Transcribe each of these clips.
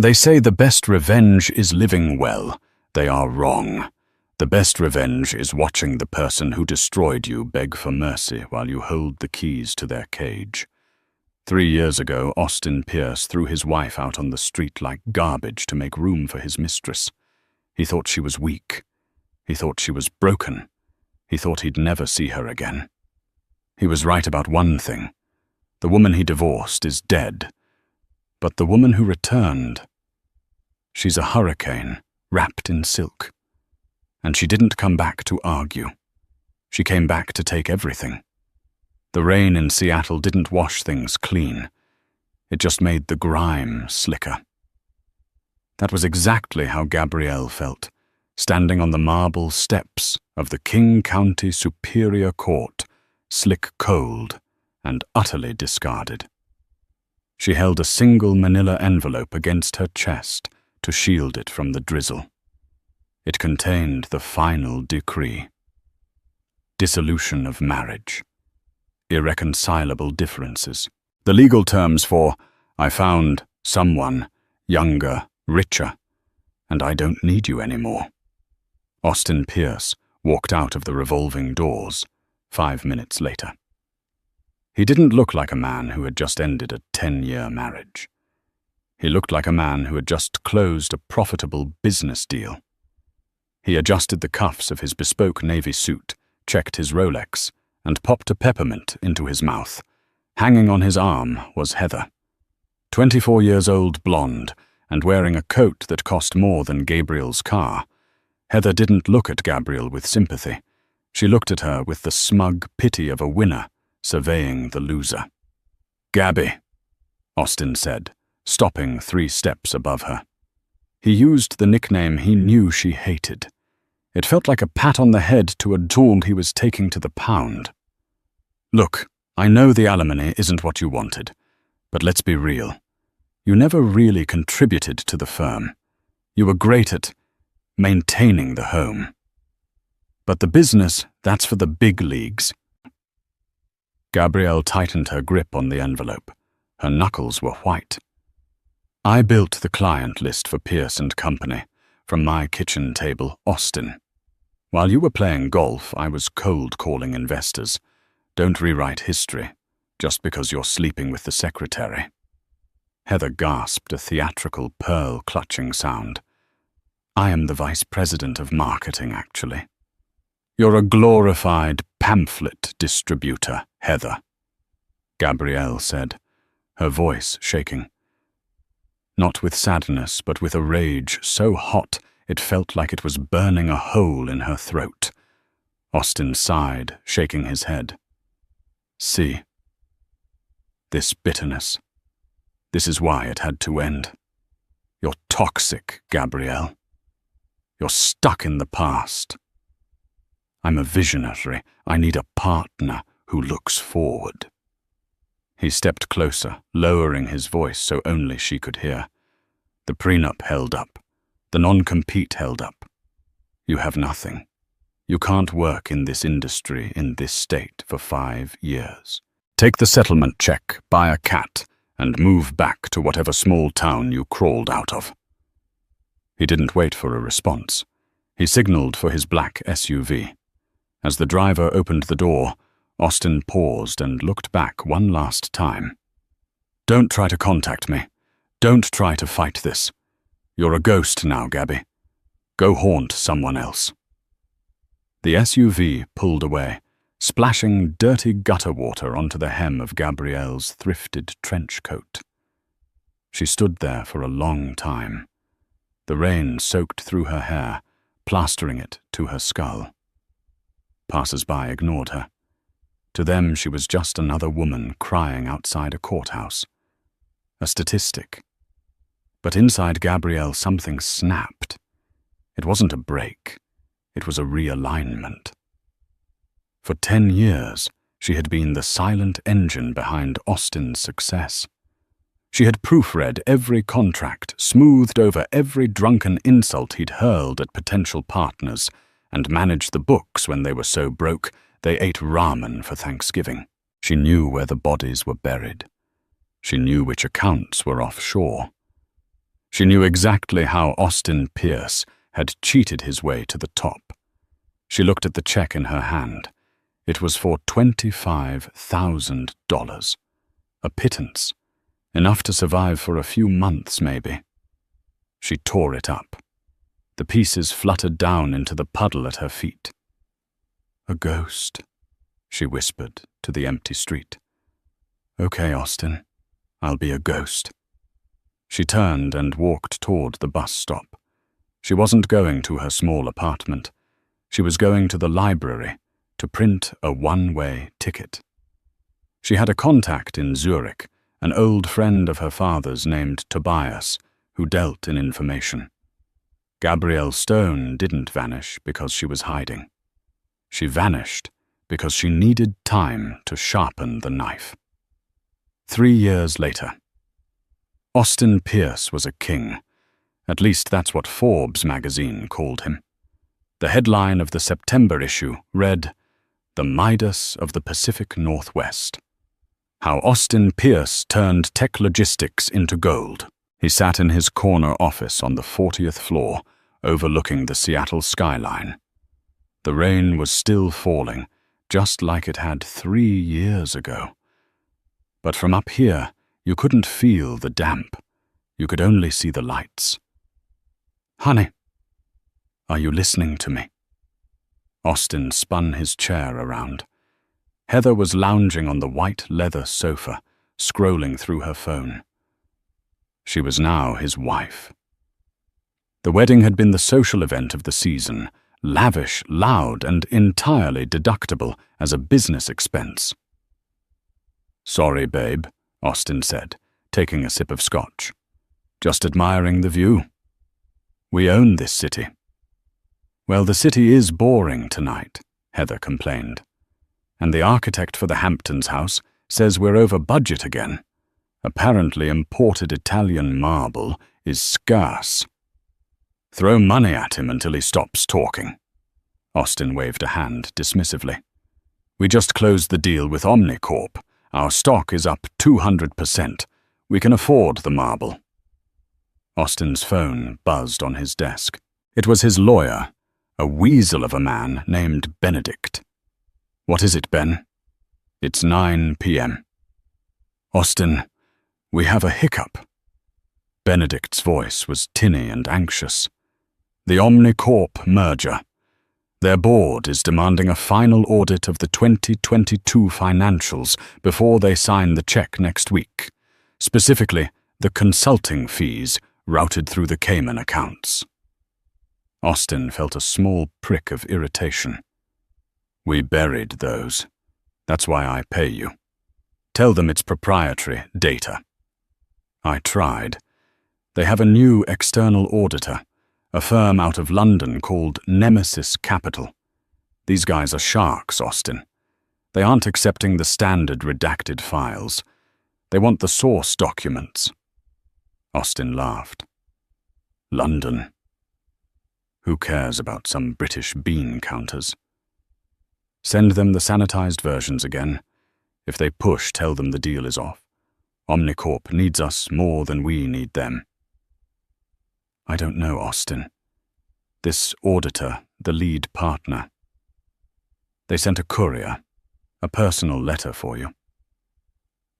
They say the best revenge is living well. They are wrong. The best revenge is watching the person who destroyed you beg for mercy while you hold the keys to their cage. 3 years ago, Austin Pierce threw his wife out on the street like garbage to make room for his mistress. He thought she was weak. He thought she was broken. He thought he'd never see her again. He was right about one thing. The woman he divorced is dead. But the woman who returned, she's a hurricane wrapped in silk. And she didn't come back to argue. She came back to take everything. The rain in Seattle didn't wash things clean. It just made the grime slicker. That was exactly how Gabrielle felt, standing on the marble steps of the King County Superior Court, slick cold and utterly discarded. She held a single manila envelope against her chest to shield it from the drizzle. It contained the final decree. Dissolution of marriage. Irreconcilable differences. The legal terms for, I found someone younger, richer, and I don't need you anymore. Austin Pierce walked out of the revolving doors 5 minutes later. He didn't look like a man who had just ended a 10-year marriage. He looked like a man who had just closed a profitable business deal. He adjusted the cuffs of his bespoke navy suit, checked his Rolex, and popped a peppermint into his mouth. Hanging on his arm was Heather. 24 years old, blonde, and wearing a coat that cost more than Gabriel's car. Heather didn't look at Gabriel with sympathy. She looked at her with the smug pity of a winner, surveying the loser. "Gabby," Austin said, stopping 3 steps above her. He used the nickname he knew she hated. It felt like a pat on the head to a dog he was taking to the pound. "Look, I know the alimony isn't what you wanted, but let's be real. You never really contributed to the firm. You were great at maintaining the home. But the business, that's for the big leagues." Gabrielle tightened her grip on the envelope. Her knuckles were white. "I built the client list for Pierce and Company, from my kitchen table, Austin. While you were playing golf, I was cold-calling investors. Don't rewrite history, just because you're sleeping with the secretary." Heather gasped a theatrical pearl-clutching sound. "I am the vice president of marketing, actually." "You're a glorified pamphlet distributor, Heather," Gabrielle said, her voice shaking. Not with sadness, but with a rage so hot it felt like it was burning a hole in her throat. Austin sighed, shaking his head. "See. This bitterness. This is why it had to end. You're toxic, Gabrielle. You're stuck in the past. I'm a visionary. I need a partner who looks forward." He stepped closer, lowering his voice so only she could hear. "The prenup held up. The non-compete held up. You have nothing. You can't work in this industry in this state for 5 years. Take the settlement check, buy a cat, and move back to whatever small town you crawled out of." He didn't wait for a response. He signaled for his black SUV. As the driver opened the door, Austin paused and looked back one last time. "Don't try to contact me. Don't try to fight this. You're a ghost now, Gabby. Go haunt someone else." The SUV pulled away, splashing dirty gutter water onto the hem of Gabrielle's thrifted trench coat. She stood there for a long time. The rain soaked through her hair, plastering it to her skull. Passers-by ignored her. To them, she was just another woman crying outside a courthouse. A statistic. But inside Gabrielle, something snapped. It wasn't a break. It was a realignment. For 10 years, she had been the silent engine behind Austin's success. She had proofread every contract, smoothed over every drunken insult he'd hurled at potential partners, and managed the books when they were so broke they ate ramen for Thanksgiving. She knew where the bodies were buried. She knew which accounts were offshore. She knew exactly how Austin Pierce had cheated his way to the top. She looked at the check in her hand. It was for $25,000. A pittance. Enough to survive for a few months, maybe. She tore it up. The pieces fluttered down into the puddle at her feet. "A ghost," she whispered to the empty street. "Okay, Austin, I'll be a ghost." She turned and walked toward the bus stop. She wasn't going to her small apartment. She was going to the library to print a one-way ticket. She had a contact in Zurich, an old friend of her father's named Tobias, who dealt in information. Gabrielle Stone didn't vanish because she was hiding. She vanished because she needed time to sharpen the knife. 3 years later. Austin Pierce was a king. At least that's what Forbes magazine called him. The headline of the September issue read, "The Midas of the Pacific Northwest." How Austin Pierce turned tech logistics into gold. He sat in his corner office on the 40th floor, overlooking the Seattle skyline. The rain was still falling, just like it had 3 years ago. But from up here, you couldn't feel the damp. You could only see the lights. "Honey, are you listening to me?" Austin spun his chair around. Heather was lounging on the white leather sofa, scrolling through her phone. She was now his wife. The wedding had been the social event of the season, lavish, loud, and entirely deductible as a business expense. "Sorry, babe," Austin said, taking a sip of scotch. "Just admiring the view. We own this city." "Well, the city is boring tonight," Heather complained. "And the architect for the Hamptons house says we're over budget again. Apparently imported Italian marble is scarce." "Throw money at him until he stops talking." Austin waved a hand dismissively. "We just closed the deal with Omnicorp. Our stock is up 200%. We can afford the marble." Austin's phone buzzed on his desk. It was his lawyer, a weasel of a man named Benedict. "What is it, Ben?" "It's 9 p.m. "Austin, we have a hiccup." Benedict's voice was tinny and anxious. "The Omnicorp merger. Their board is demanding a final audit of the 2022 financials before they sign the check next week. Specifically, the consulting fees routed through the Cayman accounts." Austin felt a small prick of irritation. "We buried those. That's why I pay you. Tell them it's proprietary data." "I tried. They have a new external auditor, a firm out of London called Nemesis Capital. These guys are sharks, Austin. They aren't accepting the standard redacted files. They want the source documents." Austin laughed. "London. Who cares about some British bean counters? Send them the sanitized versions again. If they push, tell them the deal is off. Omnicorp needs us more than we need them." "I don't know, Austin. This auditor, the lead partner. They sent a courier, a personal letter for you.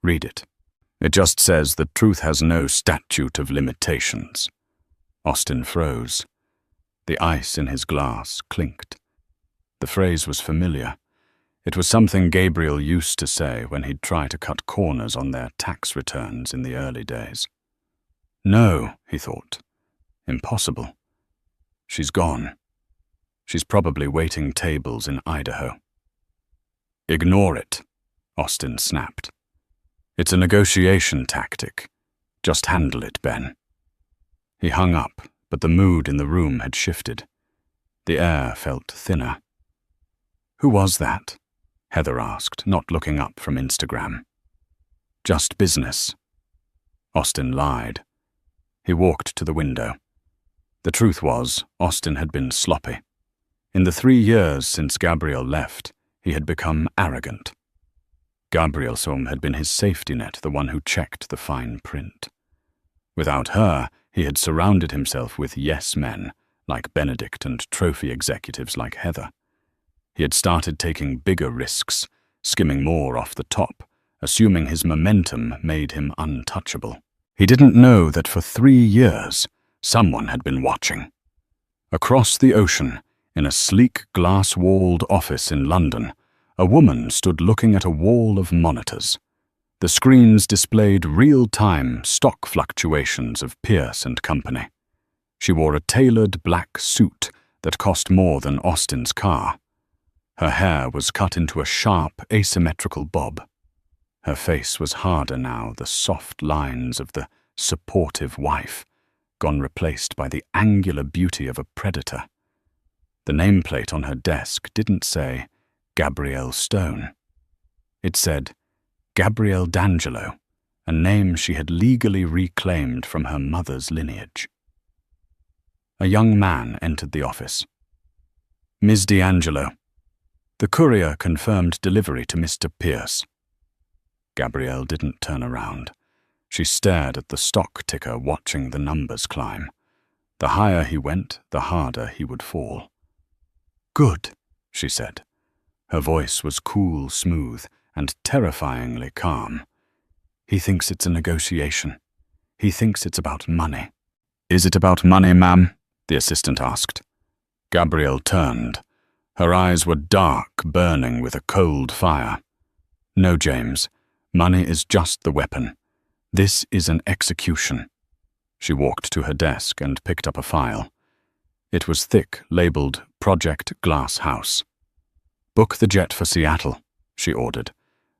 Read it. It just says that truth has no statute of limitations." Austin froze. The ice in his glass clinked. The phrase was familiar. It was something Gabriel used to say when he'd try to cut corners on their tax returns in the early days. No, he thought. Impossible. She's gone. She's probably waiting tables in Idaho. "Ignore it," Austin snapped. "It's a negotiation tactic. Just handle it, Ben." He hung up, but the mood in the room had shifted. The air felt thinner. "Who was that?" Heather asked, not looking up from Instagram. "Just business." Austin lied. He walked to the window. The truth was, Austin had been sloppy. In the 3 years since Gabrielle left, he had become arrogant. Gabrielsom had been his safety net, the one who checked the fine print. Without her, he had surrounded himself with yes-men like Benedict and trophy executives like Heather. He had started taking bigger risks, skimming more off the top, assuming his momentum made him untouchable. He didn't know that for 3 years, someone had been watching. Across the ocean, in a sleek glass-walled office in London, a woman stood looking at a wall of monitors. The screens displayed real-time stock fluctuations of Pierce and Company. She wore a tailored black suit that cost more than Austin's car. Her hair was cut into a sharp, asymmetrical bob. Her face was harder now, the soft lines of the supportive wife, gone replaced by the angular beauty of a predator. The nameplate on her desk didn't say Gabrielle Stone. It said Gabrielle D'Angelo, a name she had legally reclaimed from her mother's lineage. A young man entered the office. Ms. D'Angelo. The courier confirmed delivery to Mr. Pierce. Gabrielle didn't turn around. She stared at the stock ticker, watching the numbers climb. The higher he went, the harder he would fall. "Good," she said. Her voice was cool, smooth, and terrifyingly calm. "He thinks it's a negotiation. He thinks it's about money." "Is it about money, ma'am?" the assistant asked. Gabrielle turned. Her eyes were dark, burning with a cold fire. "No, James. Money is just the weapon. This is an execution." She walked to her desk and picked up a file. It was thick, labeled Project Glass House. "Book the jet for Seattle," she ordered.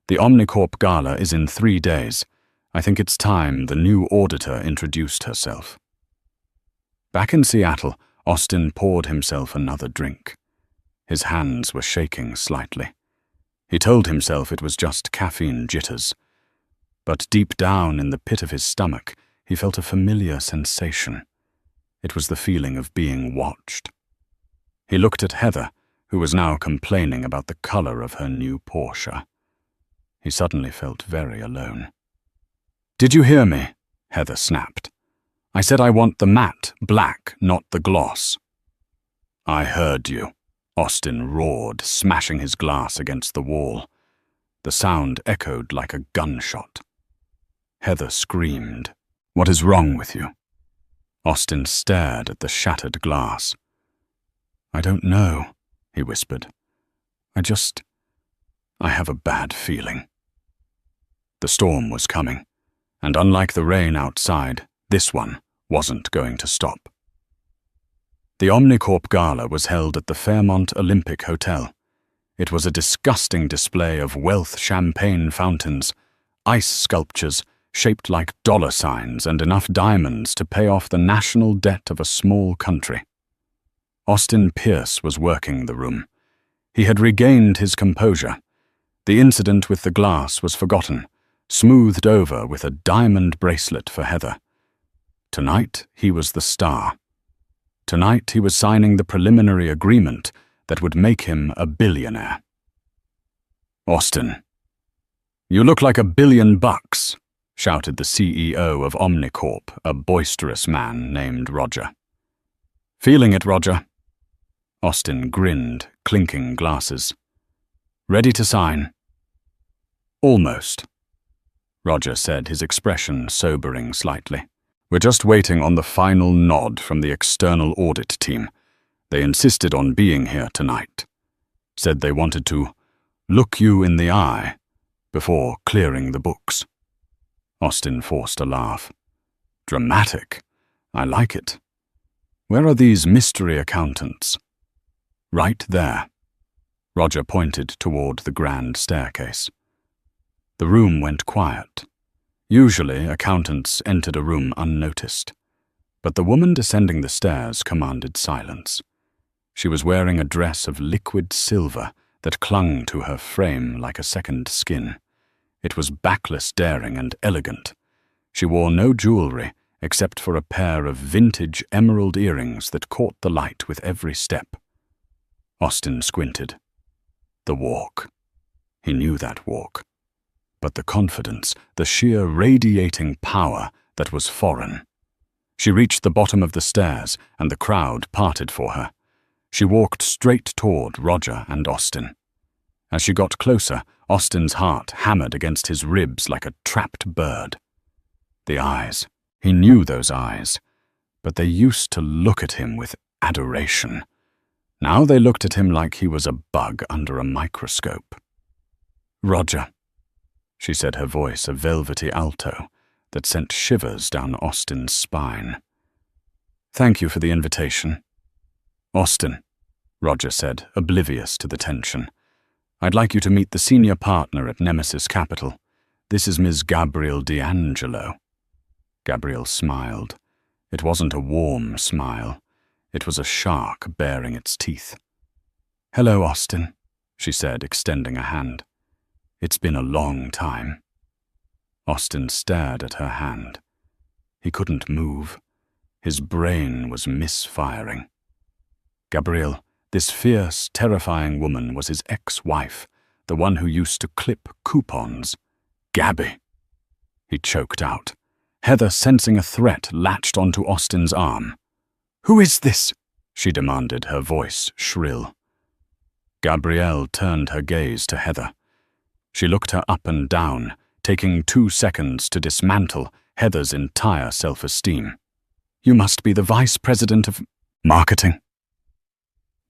"The Omnicorp Gala is in 3 days. I think it's time the new auditor introduced herself." Back in Seattle, Austin poured himself another drink. His hands were shaking slightly. He told himself it was just caffeine jitters. But deep down in the pit of his stomach, he felt a familiar sensation. It was the feeling of being watched. He looked at Heather, who was now complaining about the color of her new Porsche. He suddenly felt very alone. "Did you hear me?" Heather snapped. "I said I want the matte black, not the gloss." "I heard you," Austin roared, smashing his glass against the wall. The sound echoed like a gunshot. Heather screamed. "What is wrong with you?" Austin stared at the shattered glass. "I don't know," he whispered. I have a bad feeling." The storm was coming, and unlike the rain outside, this one wasn't going to stop. The Omnicorp Gala was held at the Fairmont Olympic Hotel. It was a disgusting display of wealth champagne fountains, ice sculptures shaped like dollar signs, and enough diamonds to pay off the national debt of a small country. Austin Pierce was working the room. He had regained his composure. The incident with the glass was forgotten, smoothed over with a diamond bracelet for Heather. Tonight he was the star. Tonight he was signing the preliminary agreement that would make him a billionaire. "Austin, you look like $1 billion, shouted the CEO of Omnicorp, a boisterous man named Roger. "Feeling it, Roger." Austin grinned, clinking glasses. "Ready to sign?" "Almost," Roger said, his expression sobering slightly. "We're just waiting on the final nod from the external audit team. They insisted on being here tonight. Said they wanted to look you in the eye before clearing the books." Austin forced a laugh. "Dramatic. I like it. Where are these mystery accountants?" "Right there." Roger pointed toward the grand staircase. The room went quiet. Usually, accountants entered a room unnoticed. But the woman descending the stairs commanded silence. She was wearing a dress of liquid silver that clung to her frame like a second skin. It was backless, daring, and elegant. She wore no jewelry except for a pair of vintage emerald earrings that caught the light with every step. Austin squinted. The walk. He knew that walk. But the confidence, the sheer radiating power that was foreign. She reached the bottom of the stairs, and the crowd parted for her. She walked straight toward Roger and Austin. As she got closer, Austin's heart hammered against his ribs like a trapped bird. The eyes. He knew those eyes, but they used to look at him with adoration. Now they looked at him like he was a bug under a microscope. "Roger," she said, her voice a velvety alto that sent shivers down Austin's spine. "Thank you for the invitation." "Austin," Roger said, oblivious to the tension, "I'd like you to meet the senior partner at Nemesis Capital. This is Ms. Gabrielle D'Angelo." Gabrielle smiled. It wasn't a warm smile. It was a shark baring its teeth. "Hello, Austin," she said, extending a hand. "It's been a long time." Austin stared at her hand. He couldn't move. His brain was misfiring. Gabrielle, this fierce, terrifying woman, was his ex-wife, the one who used to clip coupons. Gabby! He choked out. Heather, sensing a threat, latched onto Austin's arm. "Who is this?" she demanded, her voice shrill. Gabrielle turned her gaze to Heather. She looked her up and down, taking 2 seconds to dismantle Heather's entire self-esteem. "You must be the vice president of marketing,"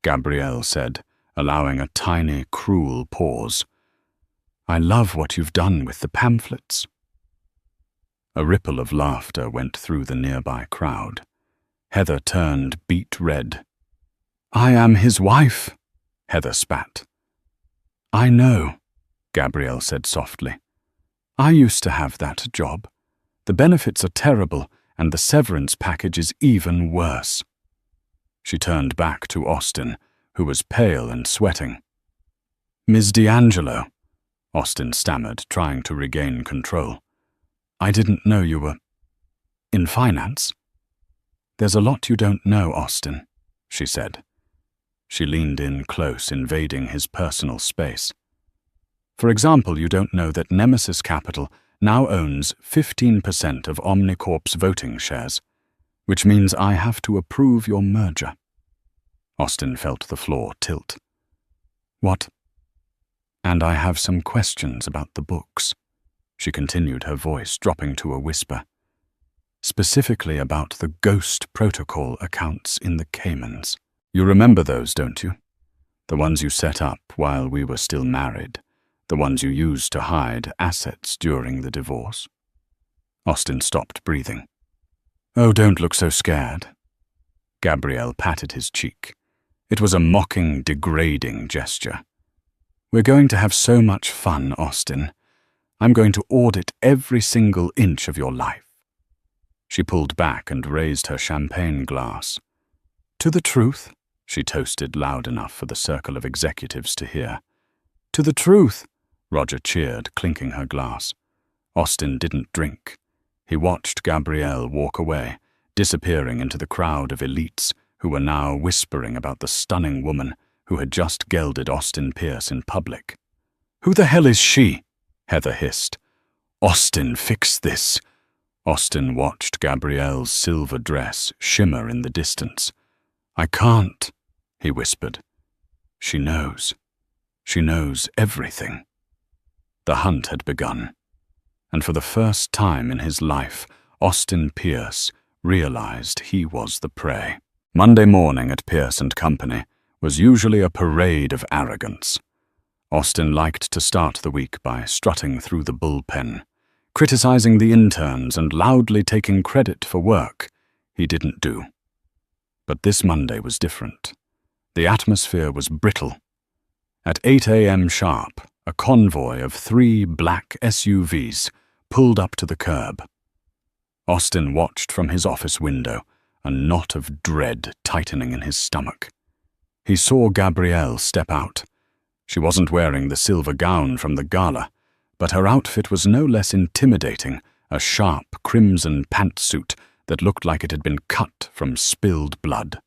Gabrielle said, allowing a tiny, cruel pause. "I love what you've done with the pamphlets." A ripple of laughter went through the nearby crowd. Heather turned beet red. "I am his wife," Heather spat. "I know," Gabrielle said softly. "I used to have that job. The benefits are terrible, and the severance package is even worse." She turned back to Austin, who was pale and sweating. "Ms. D'Angelo," Austin stammered, trying to regain control. "I didn't know you were in finance." "There's a lot you don't know, Austin," she said. She leaned in close, invading his personal space. "For example, you don't know that Nemesis Capital now owns 15% of Omnicorp's voting shares, which means I have to approve your merger." Austin felt the floor tilt. "What?" "And I have some questions about the books," she continued, her voice dropping to a whisper. "Specifically about the Ghost Protocol accounts in the Caymans. You remember those, don't you? The ones you set up while we were still married. The ones you used to hide assets during the divorce." Austin stopped breathing. "Oh, don't look so scared." Gabrielle patted his cheek. It was a mocking, degrading gesture. "We're going to have so much fun, Austin. I'm going to audit every single inch of your life." She pulled back and raised her champagne glass. "To the truth," she toasted loud enough for the circle of executives to hear. "To the truth," Roger cheered, clinking her glass. Austin didn't drink. He watched Gabrielle walk away, disappearing into the crowd of elites who were now whispering about the stunning woman who had just gelded Austin Pierce in public. "Who the hell is she?" Heather hissed. "Austin, fix this." Austin watched Gabrielle's silver dress shimmer in the distance. "I can't," he whispered. "She knows. She knows everything." The hunt had begun, and for the first time in his life, Austin Pierce realized he was the prey. Monday morning at Pierce & Company was usually a parade of arrogance. Austin liked to start the week by strutting through the bullpen, criticizing the interns and loudly taking credit for work he didn't do. But this Monday was different. The atmosphere was brittle. At 8 a.m. sharp, a convoy of 3 black SUVs pulled up to the curb. Austin watched from his office window, a knot of dread tightening in his stomach. He saw Gabrielle step out. She wasn't wearing the silver gown from the gala, but her outfit was no less intimidating, a sharp crimson pantsuit that looked like it had been cut from spilled blood.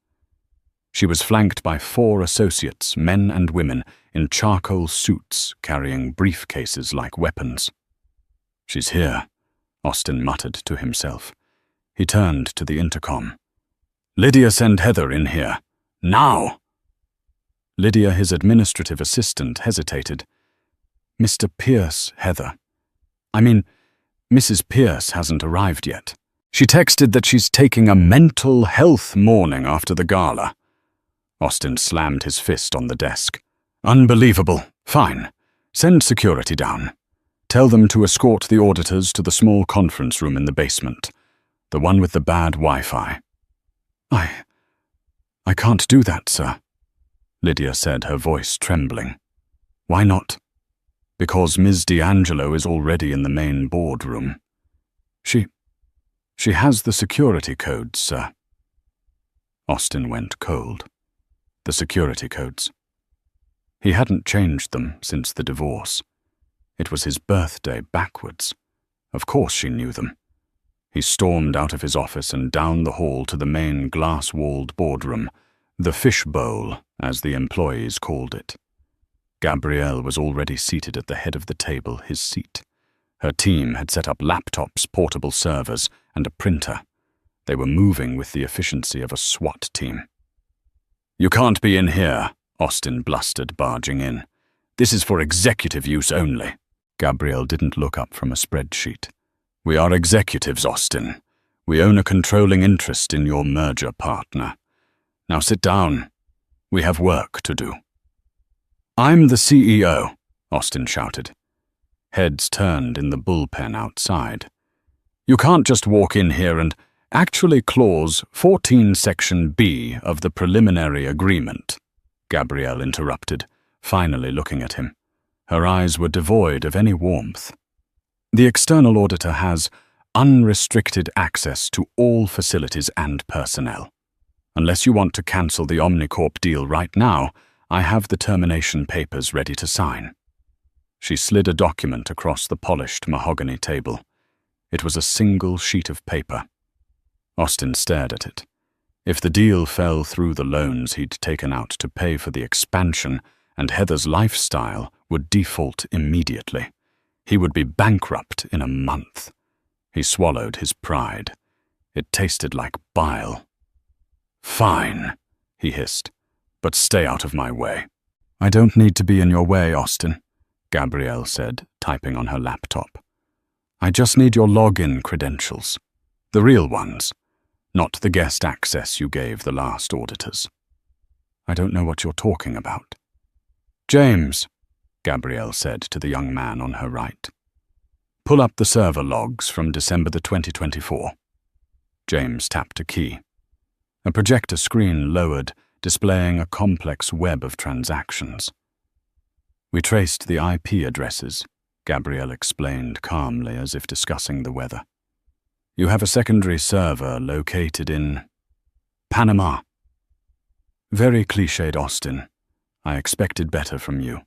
She was flanked by 4 associates, men and women, in charcoal suits carrying briefcases like weapons. "She's here," Austin muttered to himself. He turned to the intercom. "Lydia, send Heather in here. Now!" Lydia, his administrative assistant, hesitated. "Mr. Pierce, Heather. I mean, Mrs. Pierce hasn't arrived yet. She texted that she's taking a mental health morning after the gala." Austin slammed his fist on the desk. "Unbelievable. Fine. Send security down. Tell them to escort the auditors to the small conference room in the basement, the one with the bad Wi-Fi." I can't do that, sir," Lydia said, her voice trembling. "Why not?" "Because Ms. D'Angelo is already in the main boardroom. She has the security codes, sir." Austin went cold. The security codes. He hadn't changed them since the divorce. It was his birthday backwards. Of course she knew them. He stormed out of his office and down the hall to the main glass-walled boardroom, the fishbowl, as the employees called it. Gabrielle was already seated at the head of the table, his seat. Her team had set up laptops, portable servers, and a printer. They were moving with the efficiency of a SWAT team. "You can't be in here," Austin blustered, barging in. "This is for executive use only." Gabrielle didn't look up from a spreadsheet. "We are executives, Austin. We own a controlling interest in your merger partner. Now sit down. We have work to do." "I'm the CEO," Austin shouted. Heads turned in the bullpen outside. "You can't just walk in here and actually Clause 14 Section B of the preliminary agreement," Gabrielle interrupted, finally looking at him. Her eyes were devoid of any warmth. "The external auditor has unrestricted access to all facilities and personnel. Unless you want to cancel the Omnicorp deal right now, I have the termination papers ready to sign." She slid a document across the polished mahogany table. It was a single sheet of paper. Austin stared at it. If the deal fell through, the loans he'd taken out to pay for the expansion and Heather's lifestyle would default immediately. He would be bankrupt in a month. He swallowed his pride. It tasted like bile. "Fine," he hissed, "but stay out of my way." "I don't need to be in your way, Austin," Gabrielle said, typing on her laptop. "I just need your login credentials. The real ones, not the guest access you gave the last auditors." "I don't know what you're talking about." "James," Gabrielle said to the young man on her right. "Pull up the server logs from December the 2024. James tapped a key. A projector screen lowered, displaying a complex web of transactions. "We traced the IP addresses," Gabrielle explained calmly as if discussing the weather. "You have a secondary server located in Panama." "Very cliched, Austin. I expected better from you.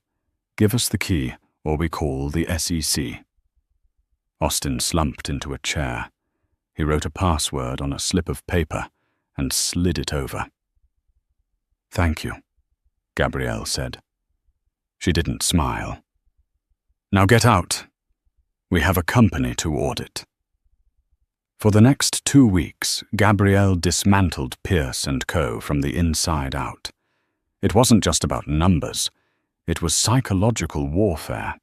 Give us the key, or we call the SEC." Austin slumped into a chair. He wrote a password on a slip of paper and slid it over. "Thank you," Gabrielle said. She didn't smile. "Now get out. We have a company to audit." For the next 2 weeks, Gabrielle dismantled Pierce & Co. from the inside out. It wasn't just about numbers. It was psychological warfare.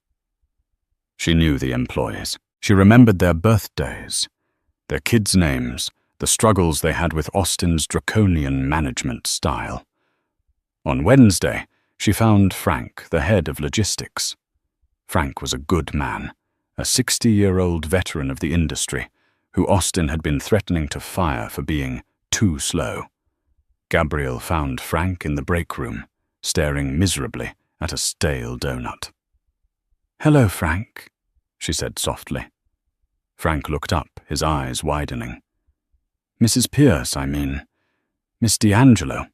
She knew the employees. She remembered their birthdays, their kids' names, the struggles they had with Austin's draconian management style. On Wednesday, she found Frank, the head of logistics. Frank was a good man, a 60-year-old veteran of the industry, who Austin had been threatening to fire for being too slow. Gabrielle found Frank in the break room, staring miserably at a stale donut. "Hello, Frank," she said softly. Frank looked up, his eyes widening. "Mrs. Pierce, I mean. Miss D'Angelo."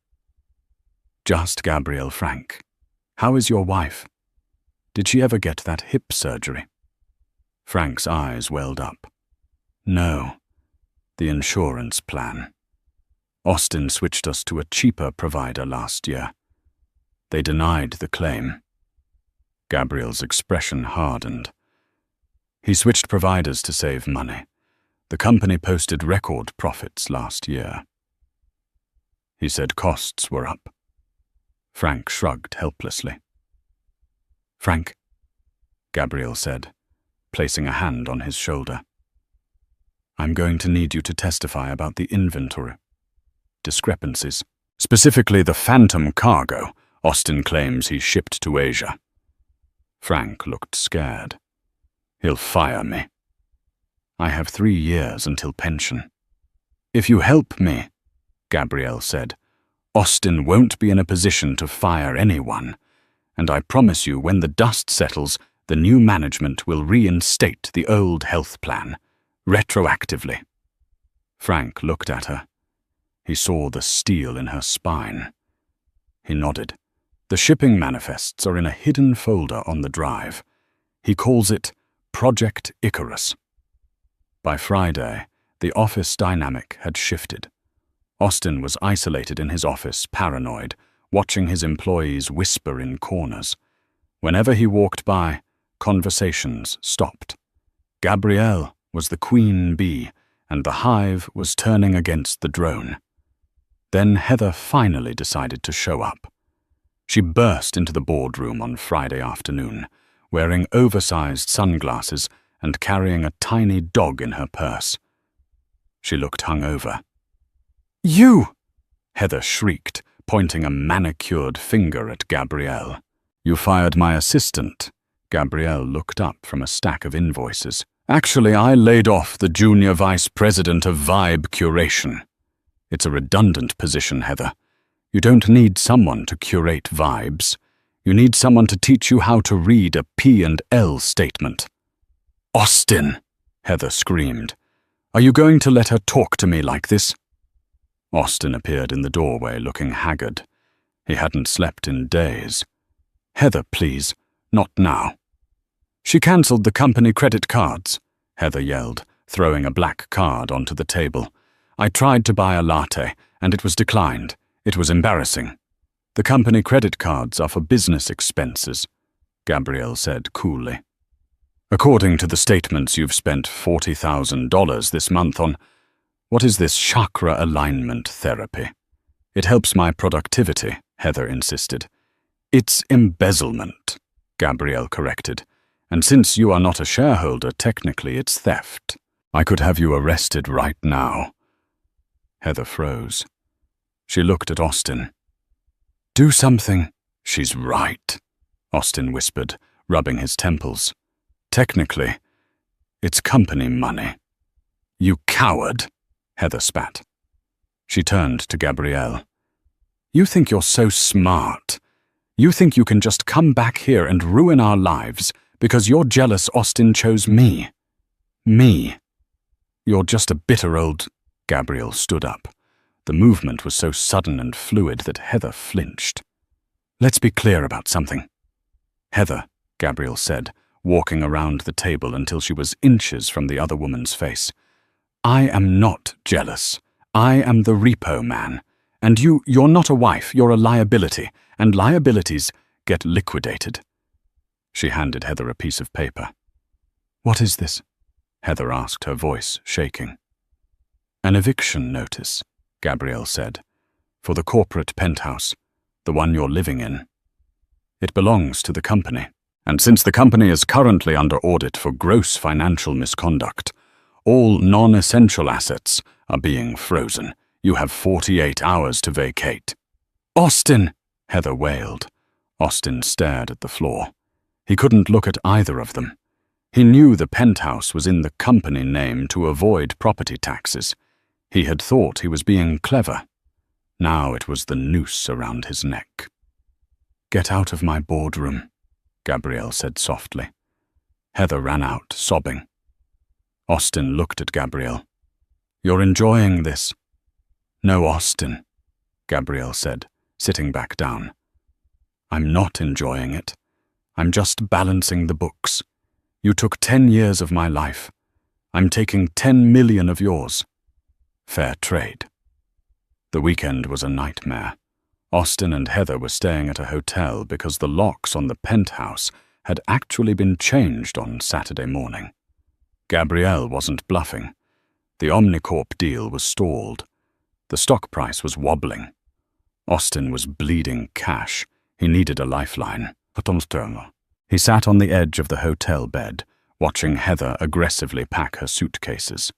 "Just Gabrielle, Frank. How is your wife? Did she ever get that hip surgery?" Frank's eyes welled up. "No. The insurance plan. Austin switched us to a cheaper provider last year. They denied the claim." Gabrielle's expression hardened. "He switched providers to save money. The company posted record profits last year. He said costs were up. Frank shrugged helplessly. Frank, Gabrielle said, placing a hand on his shoulder. I'm going to need you to testify about the inventory discrepancies, specifically the phantom cargo Austin claims he shipped to Asia. Frank looked scared. He'll fire me. I have 3 years until pension. If you help me, Gabrielle said, Austin won't be in a position to fire anyone, and I promise you when the dust settles, the new management will reinstate the old health plan, retroactively. Frank looked at her. He saw the steel in her spine. He nodded. The shipping manifests are in a hidden folder on the drive. He calls it Project Icarus. By Friday, the office dynamic had shifted. Austin was isolated in his office, paranoid, watching his employees whisper in corners. Whenever he walked by, conversations stopped. Gabrielle was the queen bee, and the hive was turning against the drone. Then Heather finally decided to show up. She burst into the boardroom on Friday afternoon, wearing oversized sunglasses and carrying a tiny dog in her purse. She looked hungover. "You!" Heather shrieked, pointing a manicured finger at Gabrielle. "You fired my assistant." Gabrielle looked up from a stack of invoices. "Actually, I laid off the junior vice president of Vibe Curation. It's a redundant position, Heather. You don't need someone to curate vibes. You need someone to teach you how to read a P&L statement." "Austin!" Heather screamed. "Are you going to let her talk to me like this?" Austin appeared in the doorway looking haggard. He hadn't slept in days. "Heather, please, not now." "She cancelled the company credit cards," Heather yelled, throwing a black card onto the table. "I tried to buy a latte, and it was declined. It was embarrassing." "The company credit cards are for business expenses," Gabrielle said coolly. "According to the statements, you've spent $40,000 this month on, what is this chakra alignment therapy?" "It helps my productivity," Heather insisted. "It's embezzlement," Gabrielle corrected. "And since you are not a shareholder, technically it's theft. I could have you arrested right now." Heather froze. She looked at Austin. "Do something." "She's right," Austin whispered, rubbing his temples. "Technically, it's company money." "You coward," Heather spat. She turned to Gabrielle. "You think you're so smart. You think you can just come back here and ruin our lives because you're jealous Austin chose me. Me. You're just a bitter old—" Gabrielle stood up. The movement was so sudden and fluid that Heather flinched. "Let's be clear about something." "Heather," Gabrielle said, walking around the table until she was inches from the other woman's face. "I am not jealous. I am the repo man. And you're not a wife, you're a liability, and liabilities get liquidated." She handed Heather a piece of paper. "What is this?" Heather asked, her voice shaking. "An eviction notice," Gabrielle said, "for the corporate penthouse, the one you're living in. It belongs to the company, and since the company is currently under audit for gross financial misconduct, all non-essential assets are being frozen. You have 48 hours to vacate." "Austin!" Heather wailed. Austin stared at the floor. He couldn't look at either of them. He knew the penthouse was in the company name to avoid property taxes. He had thought he was being clever. Now it was the noose around his neck. "Get out of my boardroom," Gabrielle said softly. Heather ran out, sobbing. Austin looked at Gabrielle. "You're enjoying this." "No, Austin," Gabrielle said, sitting back down. "I'm not enjoying it. I'm just balancing the books. You took 10 years of my life. I'm taking 10 million of yours. Fair trade." The weekend was a nightmare. Austin and Heather were staying at a hotel because the locks on the penthouse had actually been changed on Saturday morning. Gabrielle wasn't bluffing. The Omnicorp deal was stalled. The stock price was wobbling. Austin was bleeding cash. He needed a lifeline. He sat on the edge of the hotel bed, watching Heather aggressively pack her suitcases.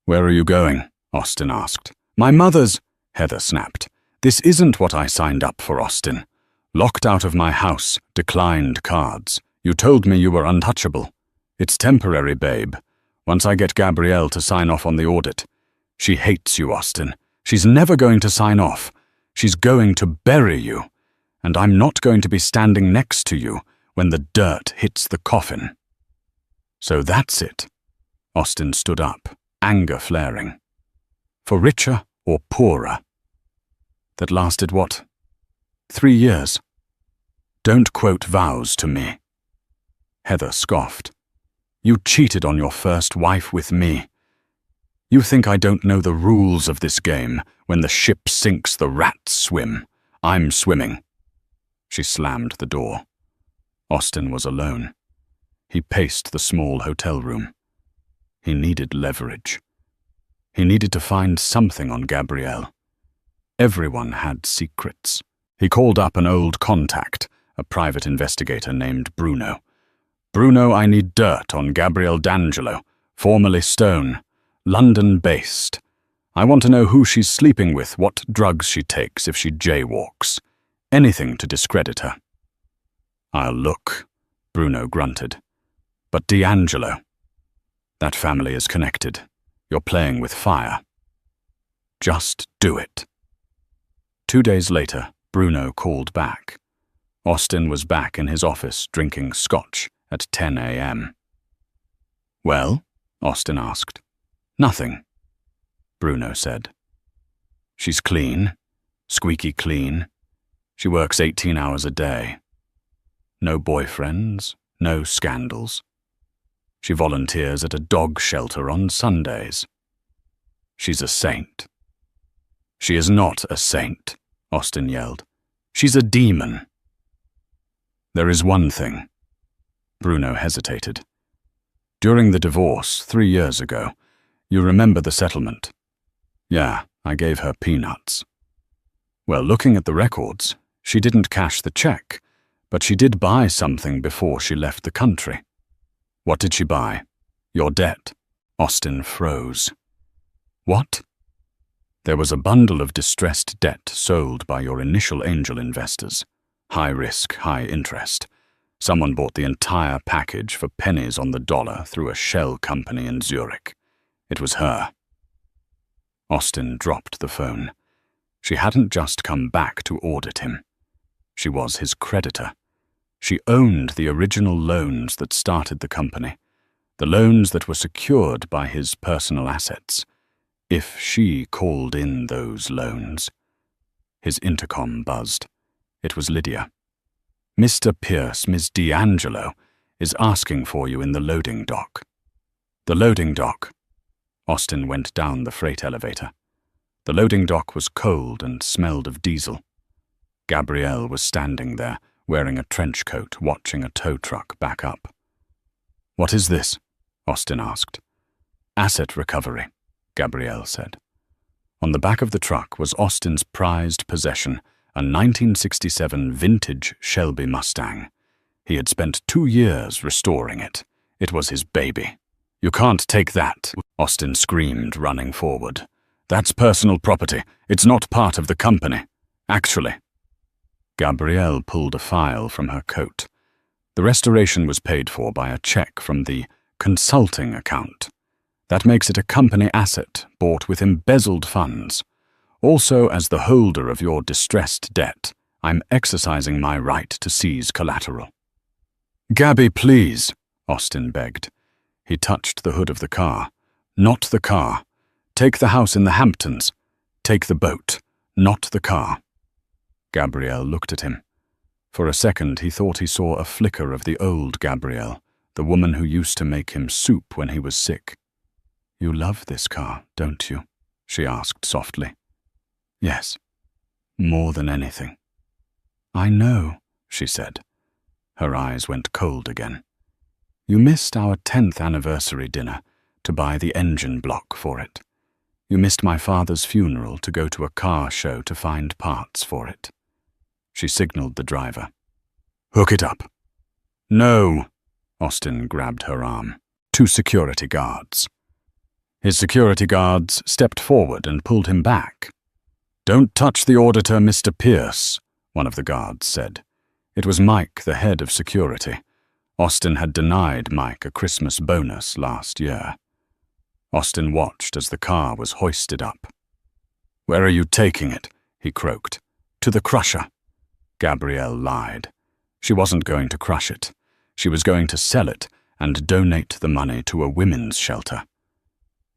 "Where are you going?" Austin asked. "My mother's," Heather snapped. "This isn't what I signed up for, Austin. Locked out of my house, declined cards. You told me you were untouchable. It's temporary, babe. Once I get Gabrielle to sign off on the audit. She hates you, Austin. She's never going to sign off. She's going to bury you. And I'm not going to be standing next to you when the dirt hits the coffin." "So that's it." Austin stood up, anger flaring. "For richer or poorer?" "That lasted what? 3 years. Don't quote vows to me." Heather scoffed. "You cheated on your first wife with me. You think I don't know the rules of this game? When the ship sinks, the rats swim. I'm swimming." She slammed the door. Austin was alone. He paced the small hotel room. He needed leverage. He needed to find something on Gabrielle. Everyone had secrets. He called up an old contact, a private investigator named Bruno. "Bruno, I need dirt on Gabrielle D'Angelo, formerly Stone, London-based. I want to know who she's sleeping with, what drugs she takes if she jaywalks. Anything to discredit her." "I'll look," Bruno grunted. "But D'Angelo, that family is connected. You're playing with fire. Just do it." 2 days later, Bruno called back. Austin was back in his office drinking scotch at 10 a.m. "Well?" Austin asked. "Nothing," Bruno said. "She's clean, squeaky clean. She works 18 hours a day. No boyfriends, no scandals. She volunteers at a dog shelter on Sundays. She's a saint." "She is not a saint," Austin yelled. "She's a demon." "There is one thing." Bruno hesitated. "During the divorce 3 years ago, you remember the settlement?" "Yeah, I gave her peanuts." "Well, looking at the records, she didn't cash the check, but she did buy something before she left the country." "What did she buy?" "Your debt." Austin froze. "What?" "There was a bundle of distressed debt sold by your initial angel investors. High risk, high interest. Someone bought the entire package for pennies on the dollar through a shell company in Zurich. It was her." Austin dropped the phone. She hadn't just come back to audit him. She was his creditor. She owned the original loans that started the company, the loans that were secured by his personal assets. If she called in those loans. His intercom buzzed. It was Lydia. "Mr. Pierce, Miss D'Angelo is asking for you in the loading dock." "The loading dock." Austin went down the freight elevator. The loading dock was cold and smelled of diesel. Gabrielle was standing there, wearing a trench coat, watching a tow truck back up. "What is this?" Austin asked. "Asset recovery," Gabrielle said. On the back of the truck was Austin's prized possession, a 1967 vintage Shelby Mustang. He had spent 2 years restoring it. It was his baby. "You can't take that," Austin screamed, running forward. "That's personal property. It's not part of the company. Actually." Gabrielle pulled a file from her coat. The restoration was paid for by a check from the consulting account. That makes it a company asset bought with embezzled funds. Also, as the holder of your distressed debt, I'm exercising my right to seize collateral." "Gabby, please," Austin begged. He touched the hood of the car. "Not the car. Take the house in the Hamptons. Take the boat, not the car." Gabrielle looked at him. For a second he thought he saw a flicker of the old Gabrielle, the woman who used to make him soup when he was sick. "You love this car, don't you?" she asked softly. "Yes, more than anything." "I know," she said. Her eyes went cold again. "You missed our 10th anniversary dinner, to buy the engine block for it. You missed my father's funeral to go to a car show to find parts for it." She signaled the driver. "Hook it up." "No." Austin grabbed her arm. "Two security guards." His security guards stepped forward and pulled him back. "Don't touch the auditor, Mr. Pierce," one of the guards said. It was Mike, the head of security. Austin had denied Mike a Christmas bonus last year. Austin watched as the car was hoisted up. "Where are you taking it?" he croaked. "To the crusher." Gabrielle lied. She wasn't going to crush it. She was going to sell it and donate the money to a women's shelter.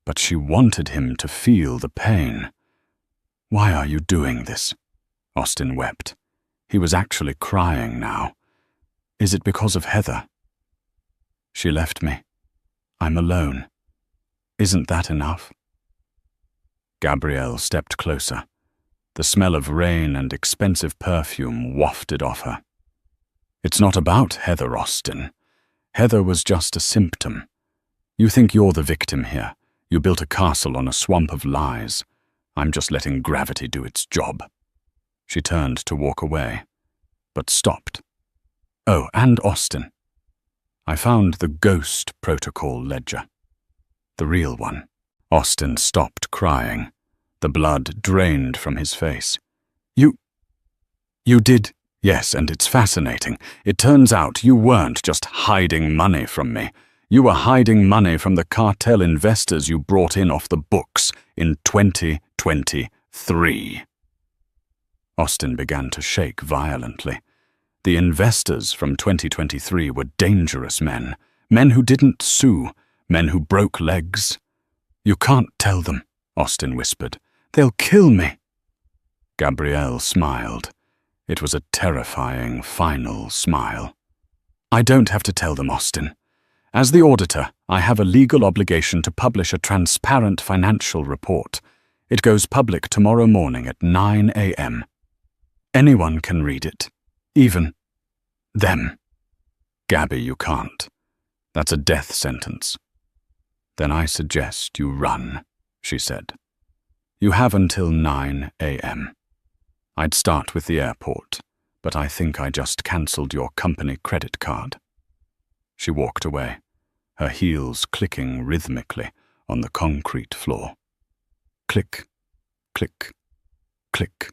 But she wanted him to feel the pain. "Why are you doing this?" Austin wept. He was actually crying now. "Is it because of Heather?" "She left me. I'm alone. Isn't that enough?" Gabrielle stepped closer. The smell of rain and expensive perfume wafted off her. "It's not about Heather, Austin. Heather was just a symptom. You think you're the victim here. You built a castle on a swamp of lies. I'm just letting gravity do its job." She turned to walk away, but stopped. "Oh, and Austin. I found the ghost protocol ledger. The real one." Austin stopped crying. The blood drained from his face. You did?" "Yes, and it's fascinating. It turns out you weren't just hiding money from me. You were hiding money from the cartel investors you brought in off the books in 2023. Austin began to shake violently. The investors from 2023 were dangerous men who didn't sue, men who broke legs. "You can't tell them," Austin whispered. "They'll kill me." Gabrielle smiled. It was a terrifying, final smile. "I don't have to tell them, Austin. As the auditor, I have a legal obligation to publish a transparent financial report. It goes public tomorrow morning at 9 a.m. Anyone can read it. Even them." "Gabby, you can't. That's a death sentence." "Then I suggest you run," she said. "You have until 9 a.m. I'd start with the airport, but I think I just cancelled your company credit card." She walked away, her heels clicking rhythmically on the concrete floor. Click, click, click.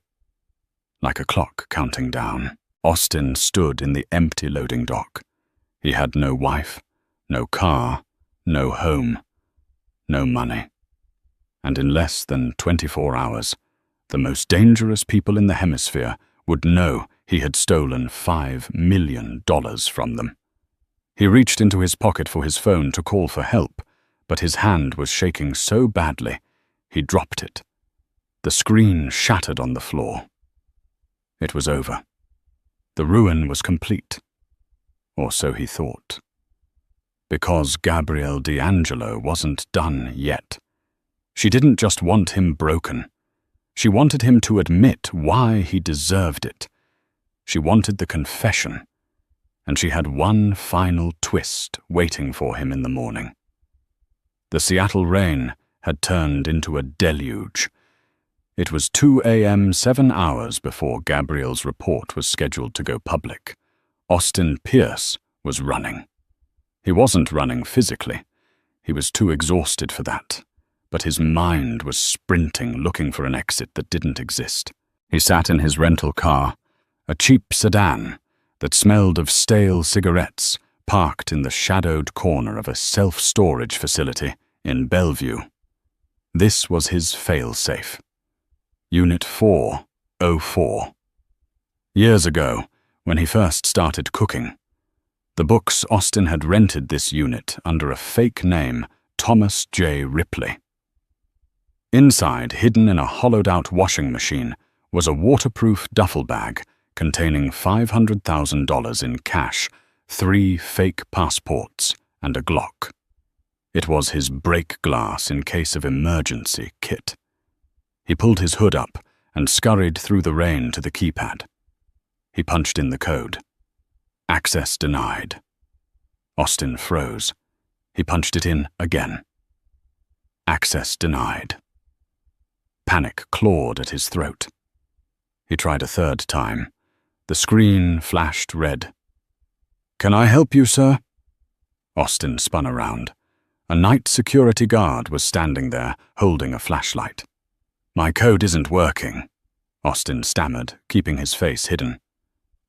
Like a clock counting down, Austin stood in the empty loading dock. He had no wife, no car, no home, no money. And in less than 24 hours, the most dangerous people in the hemisphere would know he had stolen $5 million from them. He reached into his pocket for his phone to call for help, but his hand was shaking so badly, he dropped it. The screen shattered on the floor. It was over. The ruin was complete. Or so he thought. Because Gabrielle D'Angelo wasn't done yet. She didn't just want him broken. She wanted him to admit why he deserved it. She wanted the confession. And she had one final twist waiting for him in the morning. The Seattle rain had turned into a deluge. It was 2 a.m. 7 hours before Gabrielle's report was scheduled to go public. Austin Pierce was running. He wasn't running physically. He was too exhausted for that. But his mind was sprinting, looking for an exit that didn't exist. He sat in his rental car, a cheap sedan that smelled of stale cigarettes, parked in the shadowed corner of a self-storage facility in Bellevue. This was his fail-safe. Unit 404. Years ago, when he first started cooking, the books Austin had rented this unit under a fake name, Thomas J. Ripley. Inside, hidden in a hollowed-out washing machine, was a waterproof duffel bag containing $500,000 in cash, 3 fake passports, and a Glock. It was his break glass in case of emergency kit. He pulled his hood up and scurried through the rain to the keypad. He punched in the code. Access denied. Austin froze. He punched it in again. Access denied. Panic clawed at his throat. He tried a third time. The screen flashed red. "Can I help you, sir?" Austin spun around. A night security guard was standing there, holding a flashlight. "My code isn't working," Austin stammered, keeping his face hidden.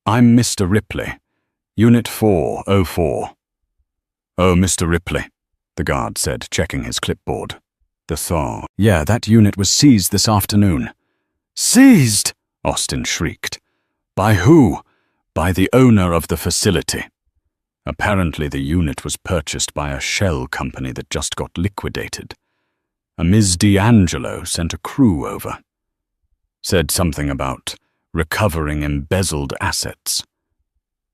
"I'm Mr. Ripley, Unit 404. "Oh, Mr. Ripley," the guard said, checking his clipboard. The thaw. "Yeah, that unit was seized this afternoon." "Seized?" Austin shrieked. "By who?" "By the owner of the facility. Apparently the unit was purchased by a shell company that just got liquidated. A Ms. D'Angelo sent a crew over. Said something about recovering embezzled assets.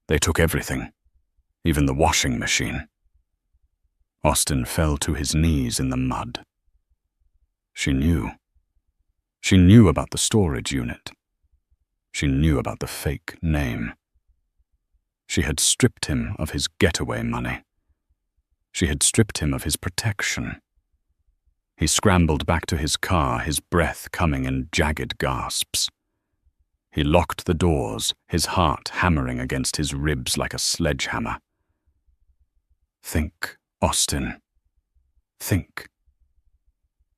They took everything, even the washing machine." Austin fell to his knees in the mud. She knew. She knew about the storage unit. She knew about the fake name. She had stripped him of his getaway money. She had stripped him of his protection. He scrambled back to his car, his breath coming in jagged gasps. He locked the doors, his heart hammering against his ribs like a sledgehammer. Think, Austin. Think.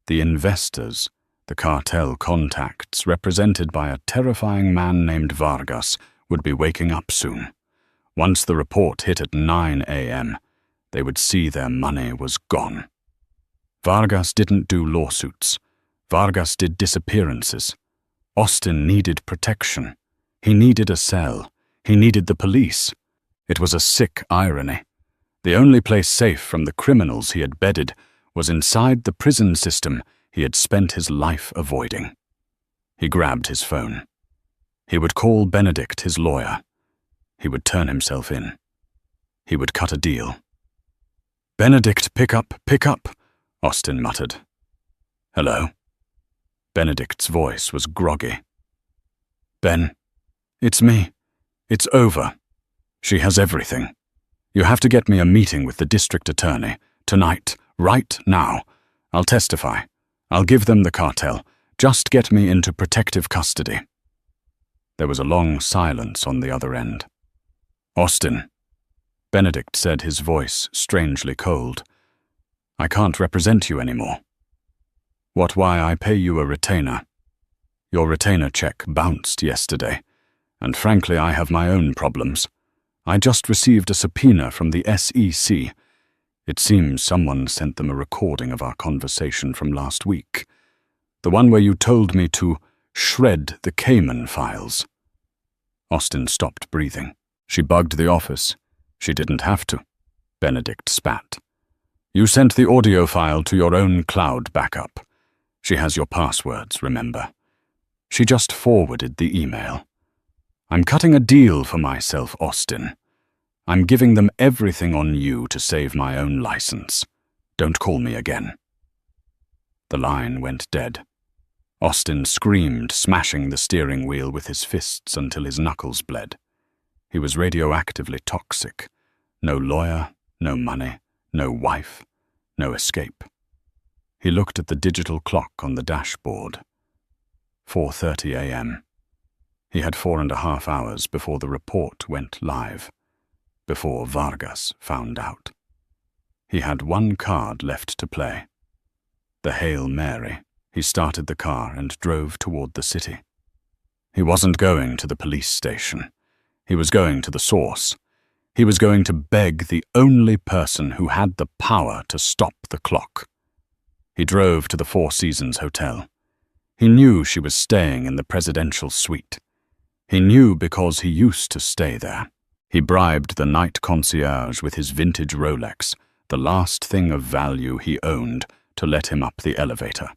The investors, the cartel contacts represented by a terrifying man named Vargas, would be waking up soon. Once the report hit at 9 a.m., they would see their money was gone. Vargas didn't do lawsuits. Vargas did disappearances. Austin needed protection. He needed a cell. He needed the police. It was a sick irony. The only place safe from the criminals he had bedded was inside the prison system he had spent his life avoiding. He grabbed his phone. He would call Benedict, his lawyer. He would turn himself in. He would cut a deal. "Benedict, pick up, Austin muttered. "Hello?" Benedict's voice was groggy. "Ben, it's me. It's over. She has everything. You have to get me a meeting with the district attorney. Tonight. Right now. I'll testify. I'll give them the cartel. Just get me into protective custody." There was a long silence on the other end. "Austin," Benedict said, his voice strangely cold. "I can't represent you anymore." Why I pay you a retainer. Your retainer check bounced yesterday, and frankly I have my own problems. I just received a subpoena from the SEC. It seems someone sent them a recording of our conversation from last week. The one where you told me to shred the Cayman files. Austin stopped breathing. She bugged the office. She didn't have to. Benedict spat. You sent the audio file to your own cloud backup. She has your passwords, remember. She just forwarded the email. I'm cutting a deal for myself, Austin. I'm giving them everything on you to save my own license. Don't call me again. The line went dead. Austin screamed, smashing the steering wheel with his fists until his knuckles bled. He was radioactively toxic. No lawyer, no money, no wife, no escape. He looked at the digital clock on the dashboard. 4:30 a.m. He had 4.5 hours before the report went live, before Vargas found out. He had one card left to play. The Hail Mary. He started the car and drove toward the city. He wasn't going to the police station. He was going to the source. He was going to beg the only person who had the power to stop the clock. He drove to the Four Seasons Hotel. He knew she was staying in the presidential suite. He knew because he used to stay there. He bribed the night concierge with his vintage Rolex, the last thing of value he owned, to let him up the elevator.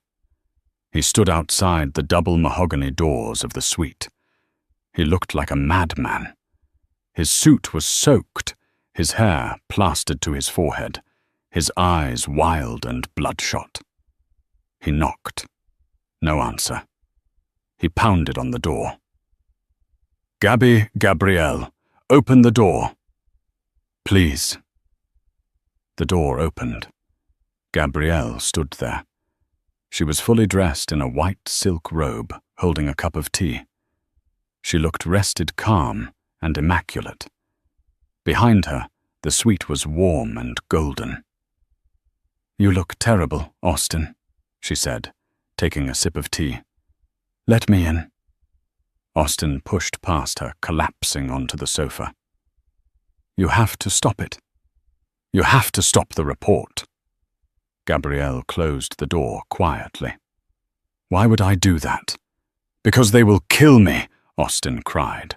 He stood outside the double mahogany doors of the suite. He looked like a madman. His suit was soaked, his hair plastered to his forehead, his eyes wild and bloodshot. He knocked. No answer. He pounded on the door. Gabby, Gabrielle, open the door. Please. The door opened. Gabrielle stood there, She was fully dressed in a white silk robe, holding a cup of tea. She looked rested, calm, and immaculate. Behind her, the suite was warm and golden. "You look terrible, Austin," she said, taking a sip of tea. "Let me in." Austin pushed past her, collapsing onto the sofa. "You have to stop it. You have to stop the report." Gabrielle closed the door quietly. "Why would I do that?" "Because they will kill me," Austin cried.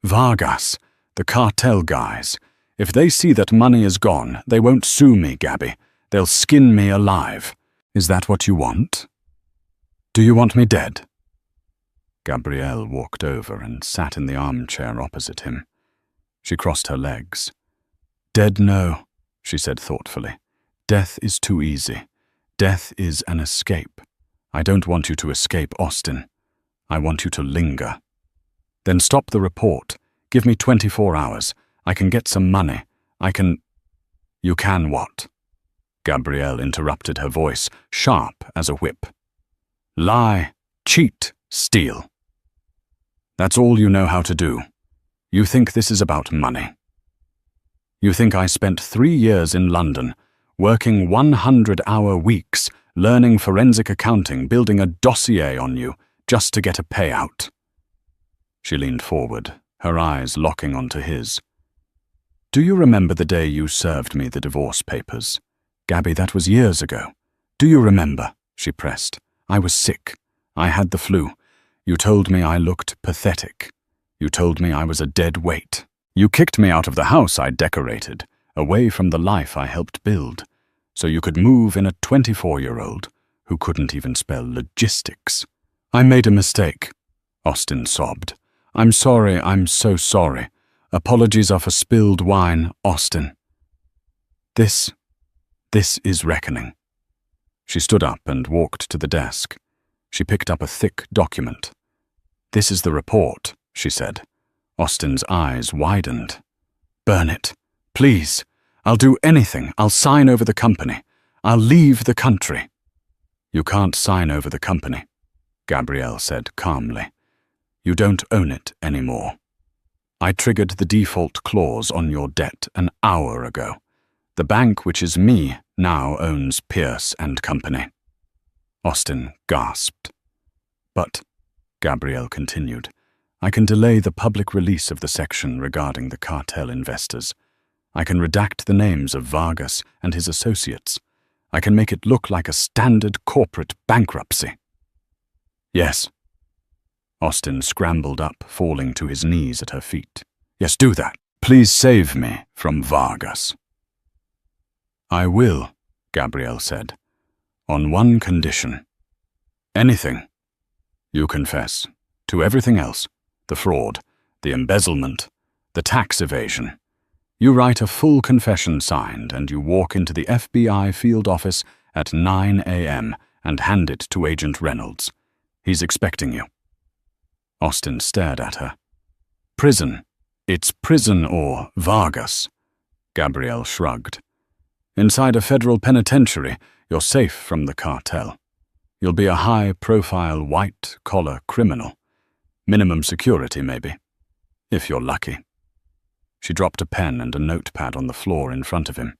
"Vargas, the cartel guys, if they see that money is gone, they won't sue me, Gabby. They'll skin me alive. Is that what you want? Do you want me dead?" Gabrielle walked over and sat in the armchair opposite him. She crossed her legs. "Dead, no," she said thoughtfully. "Death is too easy. Death is an escape. I don't want you to escape, Austin. I want you to linger." "Then stop the report. Give me 24 hours. I can get some money. I can—" "You can what?" Gabrielle interrupted, her voice sharp as a whip. "Lie, cheat, steal. That's all you know how to do. You think this is about money. You think I spent 3 years in London, working 100-hour weeks, learning forensic accounting, building a dossier on you, just to get a payout." She leaned forward, her eyes locking onto his. "Do you remember the day you served me the divorce papers? Gabby, that was years ago. Do you remember?" she pressed. "I was sick. I had the flu. You told me I looked pathetic. You told me I was a dead weight. You kicked me out of the house I decorated, away from the life I helped build, so you could move in a 24-year-old who couldn't even spell logistics." "I made a mistake," Austin sobbed. "I'm sorry, I'm so sorry. Apologies are for spilled wine, Austin. This is reckoning." She stood up and walked to the desk. She picked up a thick document. "This is the report," she said. Austin's eyes widened. "Burn it. Please. I'll do anything. I'll sign over the company. I'll leave the country." "You can't sign over the company," Gabrielle said calmly. "You don't own it anymore. I triggered the default clause on your debt an hour ago. The bank, which is me, now owns Pierce and Company." Austin gasped. "But," Gabrielle continued, "I can delay the public release of the section regarding the cartel investors. I can redact the names of Vargas and his associates. I can make it look like a standard corporate bankruptcy." "Yes." Austin scrambled up, falling to his knees at her feet. "Yes, do that. Please save me from Vargas." "I will," Gabrielle said, "on one condition." "Anything?" "You confess to everything else, the fraud, the embezzlement, the tax evasion. You write a full confession signed and you walk into the FBI field office at 9 a.m. and hand it to Agent Reynolds. He's expecting you." Austin stared at her. "Prison. It's prison or Vargas." Gabrielle shrugged. "Inside a federal penitentiary, you're safe from the cartel. You'll be a high-profile, white-collar criminal. Minimum security, maybe, if you're lucky." She dropped a pen and a notepad on the floor in front of him.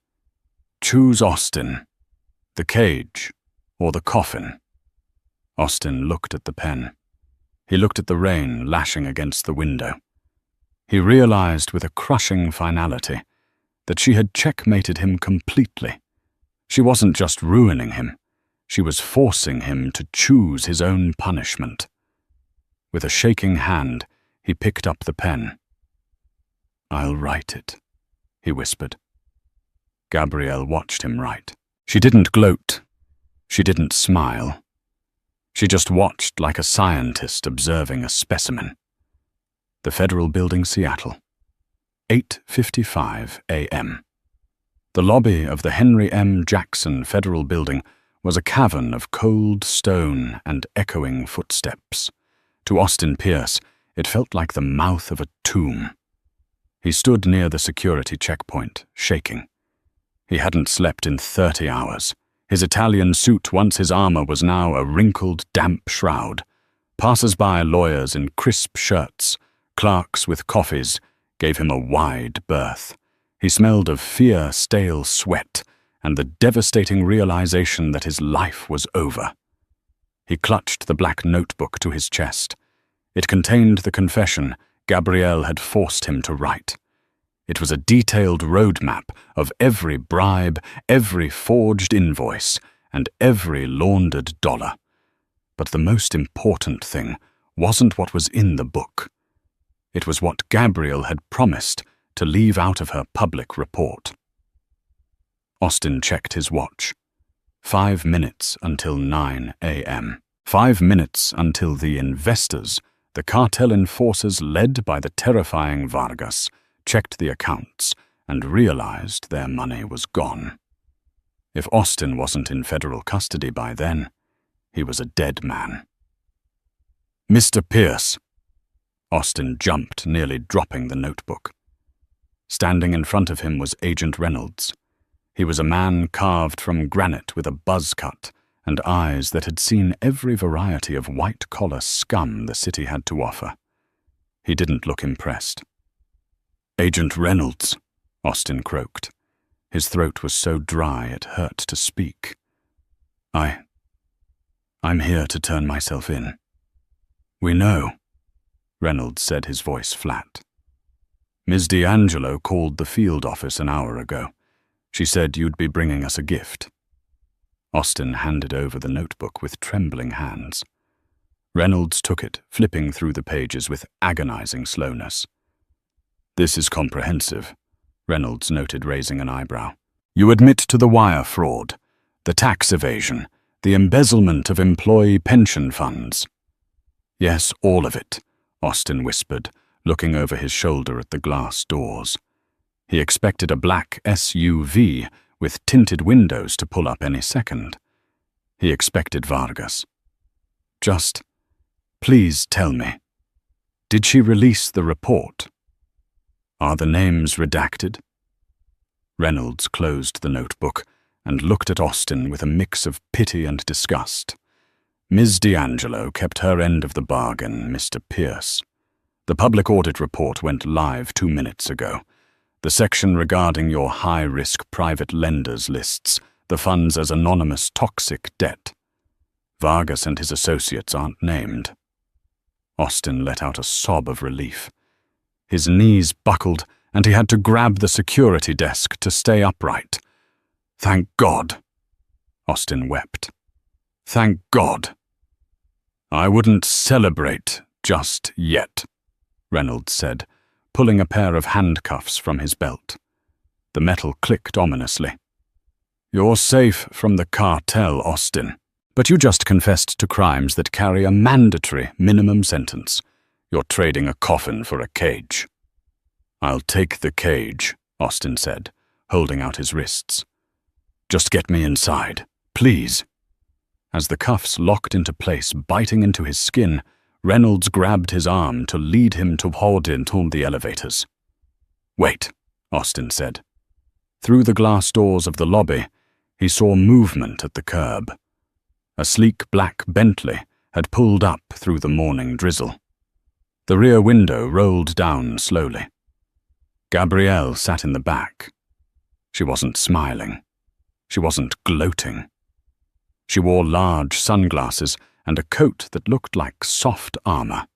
"Choose Austin. The cage or the coffin." Austin looked at the pen. He looked at the rain lashing against the window. He realized with a crushing finality that she had checkmated him completely. She wasn't just ruining him. She was forcing him to choose his own punishment. With a shaking hand, he picked up the pen. "I'll write it," he whispered. Gabrielle watched him write. She didn't gloat. She didn't smile. She just watched like a scientist observing a specimen. The Federal Building, Seattle. 8:55 a.m. The lobby of the Henry M. Jackson Federal Building was a cavern of cold stone and echoing footsteps. To Austin Pierce, it felt like the mouth of a tomb. He stood near the security checkpoint, shaking. He hadn't slept in 30 hours. His Italian suit, once his armor, was now a wrinkled, damp shroud. Passers-by lawyers in crisp shirts, clerks with coffees, gave him a wide berth. He smelled of fierce, stale sweat and the devastating realization that his life was over. He clutched the black notebook to his chest. It contained the confession Gabrielle had forced him to write. It was a detailed roadmap of every bribe, every forged invoice, and every laundered dollar. But the most important thing wasn't what was in the book. It was what Gabrielle had promised to leave out of her public report. Austin checked his watch. 5 minutes until 9 a.m. 5 minutes until the investors, the cartel enforcers led by the terrifying Vargas, checked the accounts and realized their money was gone. If Austin wasn't in federal custody by then, he was a dead man. "Mr. Pierce." Austin jumped, nearly dropping the notebook. Standing in front of him was Agent Reynolds. He was a man carved from granite with a buzz cut and eyes that had seen every variety of white-collar scum the city had to offer. He didn't look impressed. "Agent Reynolds," Austin croaked. His throat was so dry it hurt to speak. I'm here to turn myself in." "We know," Reynolds said, his voice flat. "Ms. D'Angelo called the field office an hour ago. She said you'd be bringing us a gift." Austin handed over the notebook with trembling hands. Reynolds took it, flipping through the pages with agonizing slowness. "This is comprehensive," Reynolds noted, raising an eyebrow. "You admit to the wire fraud, the tax evasion, the embezzlement of employee pension funds." "Yes, all of it," Austin whispered, looking over his shoulder at the glass doors. He expected a black SUV with tinted windows to pull up any second. He expected Vargas. "Just, please tell me, did she release the report? Are the names redacted?" Reynolds closed the notebook and looked at Austin with a mix of pity and disgust. "Ms. D'Angelo kept her end of the bargain, Mr. Pierce. The public audit report went live 2 minutes ago. The section regarding your high-risk private lenders lists the funds as anonymous toxic debt. Vargas and his associates aren't named." Austin let out a sob of relief. His knees buckled, and he had to grab the security desk to stay upright. "Thank God," Austin wept. "Thank God." "I wouldn't celebrate just yet," Reynolds said, pulling a pair of handcuffs from his belt. The metal clicked ominously. "You're safe from the cartel, Austin, but you just confessed to crimes that carry a mandatory minimum sentence. You're trading a coffin for a cage." "I'll take the cage," Austin said, holding out his wrists. "Just get me inside, please." As the cuffs locked into place, biting into his skin, Reynolds grabbed his arm to lead him toward the elevators. "Wait," Austin said. Through the glass doors of the lobby, he saw movement at the curb. A sleek black Bentley had pulled up through the morning drizzle. The rear window rolled down slowly. Gabrielle sat in the back. She wasn't smiling. She wasn't gloating. She wore large sunglasses and a coat that looked like soft armor.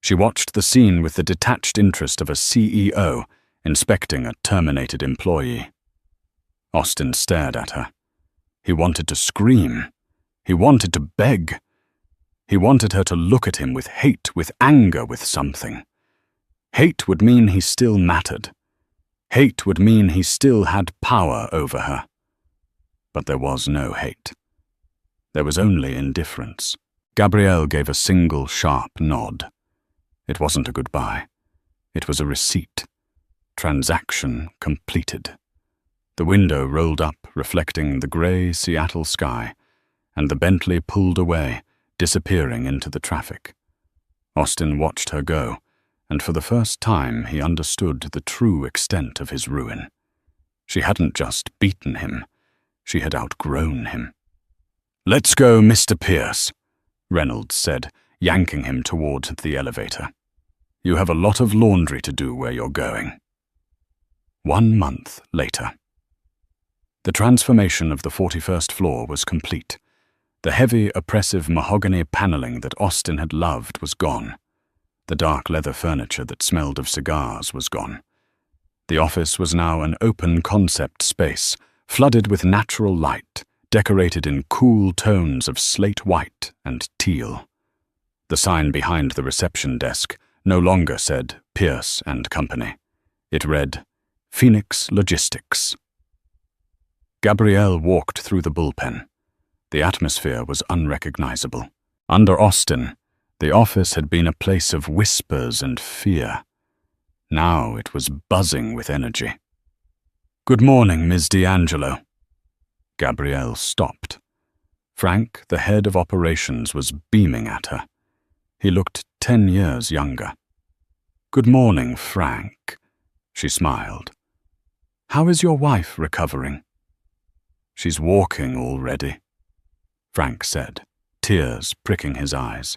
She watched the scene with the detached interest of a CEO inspecting a terminated employee. Austin stared at her. He wanted to scream. He wanted to beg. He wanted her to look at him with hate, with anger, with something. Hate would mean he still mattered. Hate would mean he still had power over her. But there was no hate. There was only indifference. Gabrielle gave a single sharp nod. It wasn't a goodbye. It was a receipt. Transaction completed. The window rolled up, reflecting the gray Seattle sky, and the Bentley pulled away, disappearing into the traffic. Austin watched her go, and for the first time he understood the true extent of his ruin. She hadn't just beaten him. She had outgrown him. "Let's go, Mr. Pierce," Reynolds said, yanking him toward the elevator. "You have a lot of laundry to do where you're going." 1 month later. The transformation of the 41st floor was complete. The heavy, oppressive mahogany paneling that Austin had loved was gone. The dark leather furniture that smelled of cigars was gone. The office was now an open-concept space, flooded with natural light, decorated in cool tones of slate white and teal. The sign behind the reception desk no longer said Pierce and Company. It read, Phoenix Logistics. Gabrielle walked through the bullpen. The atmosphere was unrecognizable. Under Austin, the office had been a place of whispers and fear. Now it was buzzing with energy. "Good morning, Ms. D'Angelo." Gabrielle stopped. Frank, the head of operations, was beaming at her. He looked 10 years younger. "Good morning, Frank," she smiled. "How is your wife recovering?" "She's walking already," Frank said, tears pricking his eyes.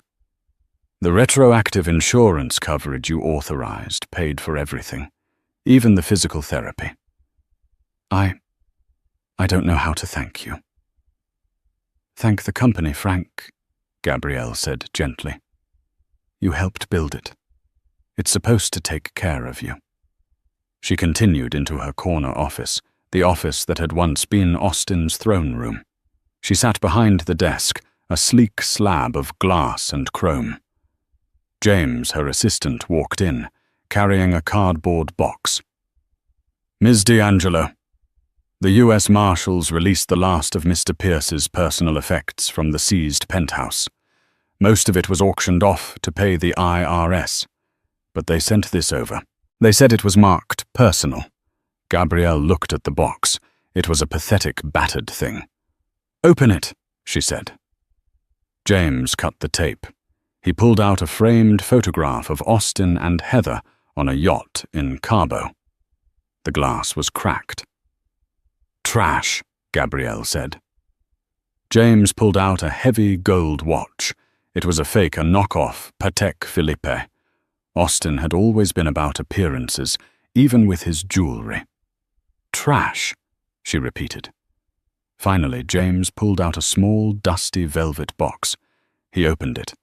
"The retroactive insurance coverage you authorized paid for everything, even the physical therapy. I don't know how to thank you." "Thank the company, Frank," Gabrielle said gently. "You helped build it. It's supposed to take care of you." She continued into her corner office, the office that had once been Austin's throne room. She sat behind the desk, a sleek slab of glass and chrome. James, her assistant, walked in, carrying a cardboard box. "Ms. D'Angelo, the U.S. Marshals released the last of Mr. Pierce's personal effects from the seized penthouse. Most of it was auctioned off to pay the IRS, but they sent this over. They said it was marked personal." Gabrielle looked at the box. It was a pathetic, battered thing. "Open it," she said. James cut the tape. He pulled out a framed photograph of Austin and Heather on a yacht in Cabo. The glass was cracked. "Trash," Gabrielle said. James pulled out a heavy gold watch. It was a fake, a knockoff Patek Philippe. Austin had always been about appearances, even with his jewelry. "Trash," she repeated. Finally, James pulled out a small, dusty velvet box. He opened it.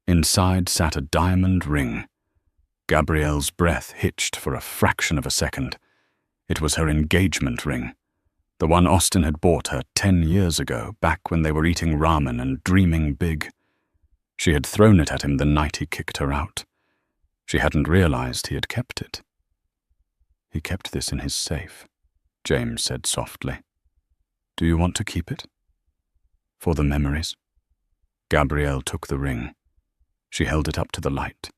Inside sat a diamond ring. Gabrielle's breath hitched for a fraction of a second. It was her engagement ring, the one Austin had bought her 10 years ago, back when they were eating ramen and dreaming big. She had thrown it at him the night he kicked her out. She hadn't realized he had kept it. "He kept this in his safe," James said softly. "Do you want to keep it? For the memories?" Gabrielle took the ring. She held it up to the light.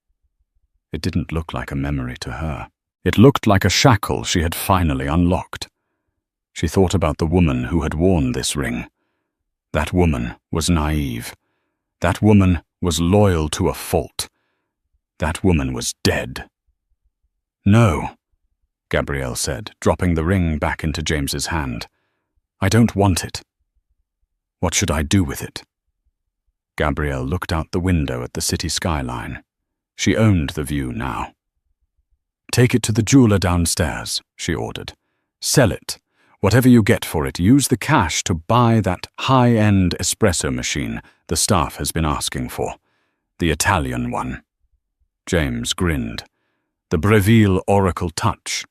It didn't look like a memory to her. It looked like a shackle she had finally unlocked. She thought about the woman who had worn this ring. That woman was naive. That woman was loyal to a fault. That woman was dead. "No," Gabrielle said, dropping the ring back into James's hand. "I don't want it. What should I do with it?" Gabrielle looked out the window at the city skyline. She owned the view now. "Take it to the jeweler downstairs," she ordered. "Sell it. Whatever you get for it, use the cash to buy that high-end espresso machine the staff has been asking for. The Italian one." James grinned. "The Breville Oracle Touch.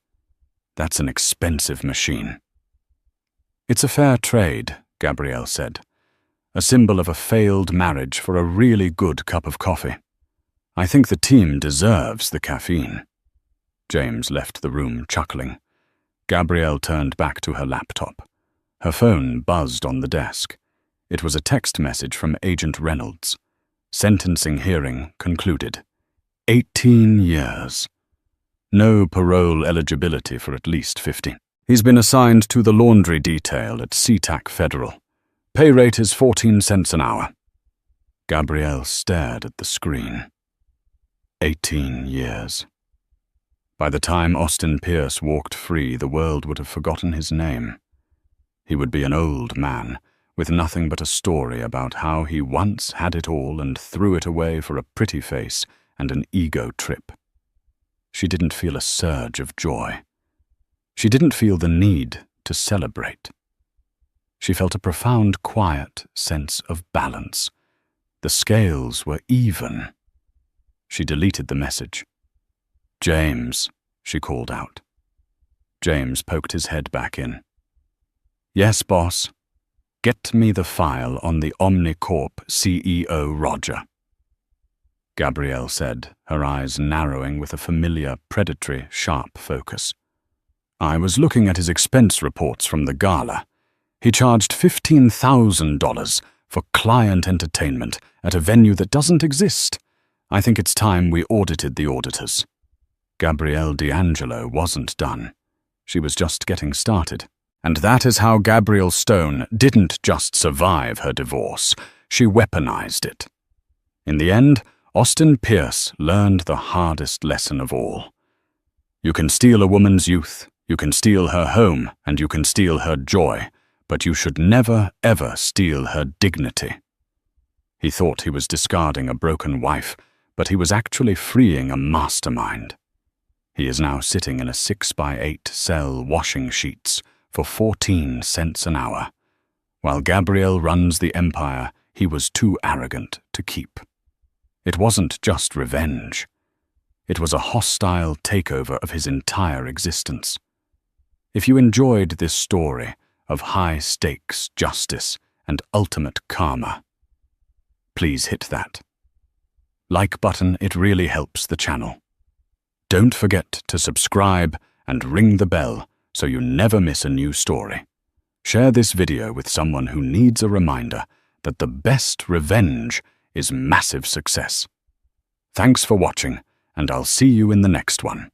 That's an expensive machine." "It's a fair trade," Gabrielle said. "A symbol of a failed marriage for a really good cup of coffee. I think the team deserves the caffeine." James left the room chuckling. Gabrielle turned back to her laptop. Her phone buzzed on the desk. It was a text message from Agent Reynolds. Sentencing hearing concluded. 18 years. No parole eligibility for at least 50. He's been assigned to the laundry detail at SeaTac Federal. Pay rate is 14 cents an hour. Gabrielle stared at the screen. 18 years. By the time Austin Pierce walked free, the world would have forgotten his name. He would be an old man, with nothing but a story about how he once had it all and threw it away for a pretty face and an ego trip. She didn't feel a surge of joy. She didn't feel the need to celebrate. She felt a profound, quiet sense of balance. The scales were even. She deleted the message. "James," she called out. James poked his head back in. "Yes, boss. Get me the file on the Omnicorp CEO Roger," Gabrielle said, her eyes narrowing with a familiar, predatory, sharp focus. "I was looking at his expense reports from the gala. He charged $15,000 for client entertainment at a venue that doesn't exist. I think it's time we audited the auditors." Gabrielle D'Angelo wasn't done. She was just getting started. And that is how Gabrielle Stone didn't just survive her divorce, she weaponized it. In the end, Austin Pierce learned the hardest lesson of all. You can steal a woman's youth, you can steal her home, and you can steal her joy, but you should never, ever steal her dignity. He thought he was discarding a broken wife, but he was actually freeing a mastermind. He is now sitting in a 6x8 cell washing sheets for 14 cents an hour. While Gabrielle runs the empire he was too arrogant to keep. It wasn't just revenge. It was a hostile takeover of his entire existence. If you enjoyed this story of high-stakes justice and ultimate karma, please hit that like button. It really helps the channel. Don't forget to subscribe and ring the bell so you never miss a new story. Share this video with someone who needs a reminder that the best revenge is massive success. Thanks for watching, and I'll see you in the next one.